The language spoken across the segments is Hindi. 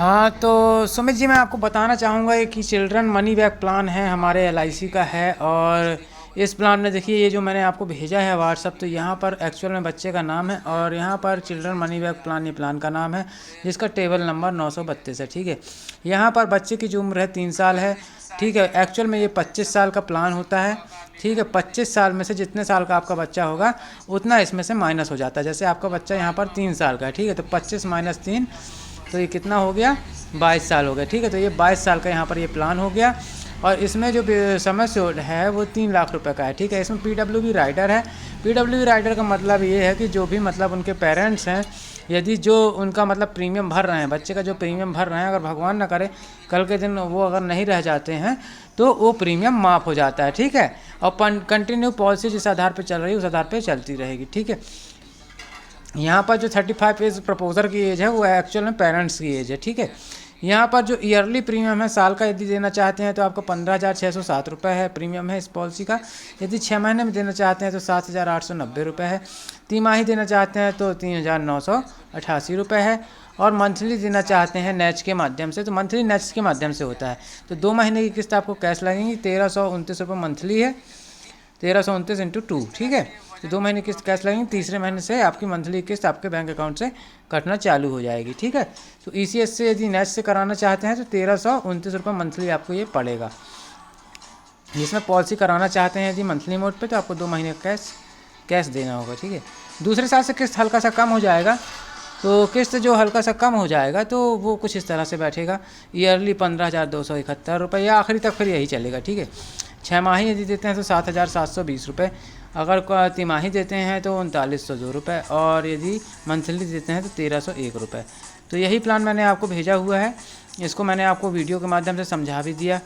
हाँ तो सुमित जी, मैं आपको बताना चाहूँगा ये कि चिल्ड्रन मनी बैक प्लान है हमारे एलआईसी का है। और इस प्लान में देखिए, ये जो मैंने आपको भेजा है व्हाट्सअप, तो यहाँ पर एक्चुअल में बच्चे का नाम है और यहाँ पर चिल्ड्रन मनी बैक प्लान ये प्लान का नाम है, जिसका टेबल नंबर 932 है। ठीक है, यहाँ पर बच्चे की जो उम्र है 3 साल है। ठीक है, एक्चुअल में ये 25 साल का प्लान होता है। ठीक है, 25 साल में से जितने साल का आपका बच्चा होगा उतना इसमें से माइनस हो जाता है। जैसे आपका बच्चा यहाँ पर 3 साल का है, ठीक है, तो 25 माइनस 3, तो ये कितना हो गया, 22 साल हो गया। ठीक है, तो ये 22 साल का यहाँ पर ये प्लान हो गया। और इसमें जो समय से है वो 3 लाख रुपए का है। ठीक है, इसमें पीडब्ल्यूबी राइडर है। पीडब्ल्यूबी राइडर का मतलब ये है कि जो भी मतलब उनके पेरेंट्स हैं, यदि जो उनका मतलब प्रीमियम भर रहे हैं, बच्चे का जो प्रीमियम भर रहे हैं, अगर भगवान ना करे कल के दिन वो अगर नहीं रह जाते हैं तो वो प्रीमियम माफ़ हो जाता है। ठीक है, और कंटिन्यू पॉलिसी जिस आधार पर चल रही है उस आधार पर चलती रहेगी। ठीक है, यहाँ पर जो 35 एज प्रपोजर की एज है वो एक्चुअल में पेरेंट्स की एज है। ठीक है, यहाँ पर जो ईयरली प्रीमियम है साल का यदि देना चाहते हैं तो आपको 15,607 रुपये है प्रीमियम है इस पॉलिसी का। यदि 6 महीने में देना चाहते हैं तो 7,890 रुपये है। तिमाही देना चाहते हैं तो 3,988 रुपये है। और मंथली देना चाहते हैं नेच के माध्यम से तो मंथली नेच के माध्यम से होता है। तो 2 महीने की किस्त आपको कैश लगेंगी, 1,329 रुपये मंथली है, 1,329 इंटू 2। ठीक है, तो 2 महीने किस्त कैश लगेंगी, तीसरे महीने से आपकी मंथली किस्त आपके बैंक अकाउंट से कटना चालू हो जाएगी। ठीक है, तो ईसीएस से यदि नेट से कराना चाहते हैं तो 1,329 रुपये मंथली आपको ये पड़ेगा। जिसमें पॉलिसी कराना चाहते हैं यदि मंथली मोड पे तो आपको 2 महीने का कैश देना होगा। ठीक है, दूसरे साल से किस्त हल्का सा कम हो जाएगा। तो किस्त जो हल्का सा कम हो जाएगा तो वो कुछ इस तरह से बैठेगा, ईयरली 15,271 रुपये या आखिरी तक फिर यही चलेगा। ठीक है, 6 माही यदि देते हैं तो 7,720 रुपये, अगर तिमाही देते हैं तो 3,902 रुपये, और यदि मंथली देते हैं तो 1,301 रुपये। तो यही प्लान मैंने आपको भेजा हुआ है, इसको मैंने आपको वीडियो के माध्यम से समझा भी दिया।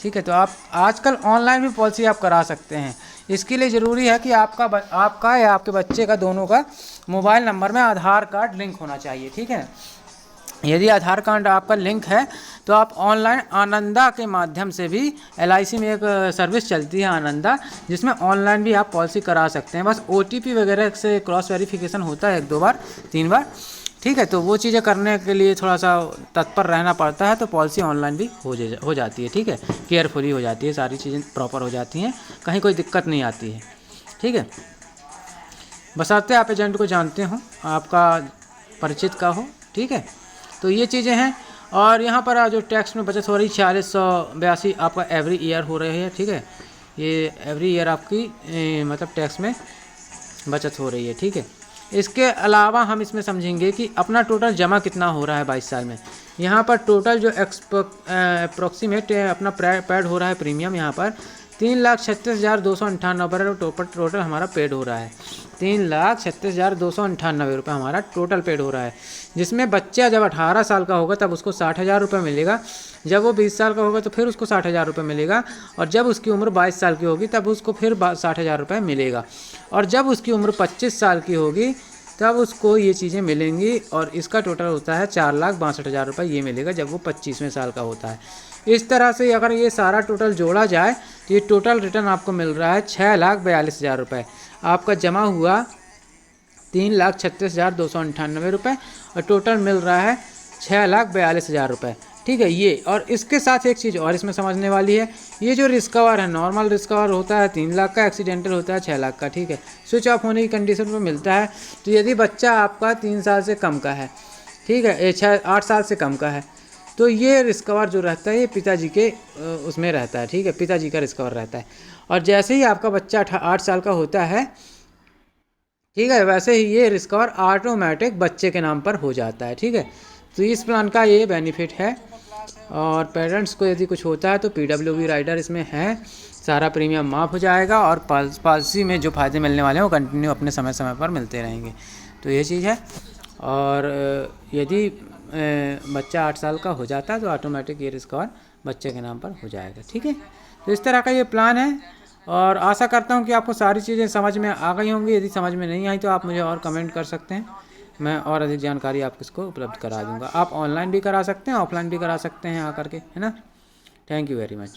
ठीक है, तो आप आजकल ऑनलाइन भी पॉलिसी आप करा सकते हैं। इसके लिए ज़रूरी है कि आपका या आपके बच्चे का दोनों का मोबाइल नंबर में आधार कार्ड लिंक होना चाहिए। ठीक है, यदि आधार कार्ड आपका लिंक है तो आप ऑनलाइन आनंदा के माध्यम से भी, एलआईसी में एक सर्विस चलती है आनंदा, जिसमें ऑनलाइन भी आप पॉलिसी करा सकते हैं। बस ओटीपी वगैरह से क्रॉस वेरिफिकेशन होता है 1-2 बार 3 बार। ठीक है, तो वो चीज़ें करने के लिए थोड़ा सा तत्पर रहना पड़ता है, तो पॉलिसी ऑनलाइन भी हो जाती है। ठीक है, केयरफुली हो जाती है, सारी चीज़ें प्रॉपर हो जाती हैं, कहीं कोई दिक्कत नहीं आती है। ठीक है, बशर्ते आप एजेंट को जानते हो, आपका परिचित का हो। ठीक है, तो ये चीज़ें हैं। और यहाँ पर जो टैक्स में बचत हो रही 4682 आपका एवरी ईयर हो रही है। ठीक है, ये एवरी ईयर आपकी मतलब टैक्स में बचत हो रही है। ठीक है, इसके अलावा हम इसमें समझेंगे कि अपना टोटल जमा कितना हो रहा है 22 साल में। यहाँ पर टोटल जो अप्रोक्सीमेट अपना पेड हो रहा है प्रीमियम, यहाँ पर 3,36,298 टोटल हमारा पेड हो रहा है। 3,36,298 रुपये हमारा टोटल पेड हो रहा है, जिसमें बच्चा जब 18 साल का होगा तब उसको 60,000 रुपये मिलेगा, जब वो 20 साल का होगा तो फिर उसको 60,000 रुपये मिलेगा, और जब उसकी उम्र 22 साल की होगी तब उसको फिर 60,000 रुपये मिलेगा, और जब उसकी उम्र 25 साल की होगी तब उसको ये चीज़ें मिलेंगी। और इसका टोटल होता है 4,62,000 रुपये, ये मिलेगा जब वो 25वें साल का होता है। इस तरह से अगर ये सारा टोटल जोड़ा जाए तो ये टोटल रिटर्न आपको मिल रहा है 6,42,000 रुपये। आपका जमा हुआ 3,36,298 रुपये और टोटल मिल रहा है 6,42,000 रुपये। ठीक है, ये और इसके साथ एक चीज़ और इसमें समझने वाली है, ये जो रिस्क कवर है, नॉर्मल रिस्क कवर होता है 3 लाख का, एक्सीडेंटल होता है 6 लाख का। ठीक है, स्विच ऑफ होने की कंडीशन में मिलता है। तो यदि बच्चा आपका 3 साल से कम का है, ठीक है, 8 साल से कम का है, तो ये रिस्क कवर जो रहता है ये पिताजी के उसमें रहता है। ठीक है, पिताजी का रिस्क कवर रहता है। और जैसे ही आपका बच्चा 8 साल का होता है, ठीक है, वैसे ही ये रिस्क कवर ऑटोमेटिक बच्चे के नाम पर हो जाता है। ठीक है, तो इस प्लान का ये बेनिफिट है। और पेरेंट्स को यदि कुछ होता है तो पीडब्ल्यूबी राइडर इसमें है, सारा प्रीमियम माफ़ हो जाएगा, और पॉलिसी में जो फ़ायदे मिलने वाले हैं वो कंटिन्यू अपने समय समय पर मिलते रहेंगे। तो ये चीज़ है। और यदि बच्चा 8 साल का हो जाता है तो ऑटोमेटिक ये रिस्क कवर बच्चे के नाम पर हो जाएगा। ठीक है, तो इस तरह का ये प्लान है, और आशा करता हूँ कि आपको सारी चीज़ें समझ में आ गई होंगी। यदि समझ में नहीं आई तो आप मुझे और कमेंट कर सकते हैं, मैं और अधिक जानकारी आपको इसको उपलब्ध करा दूंगा। आप ऑनलाइन भी करा सकते हैं, ऑफलाइन भी करा सकते हैं आकर के, है ना। Thank you very much.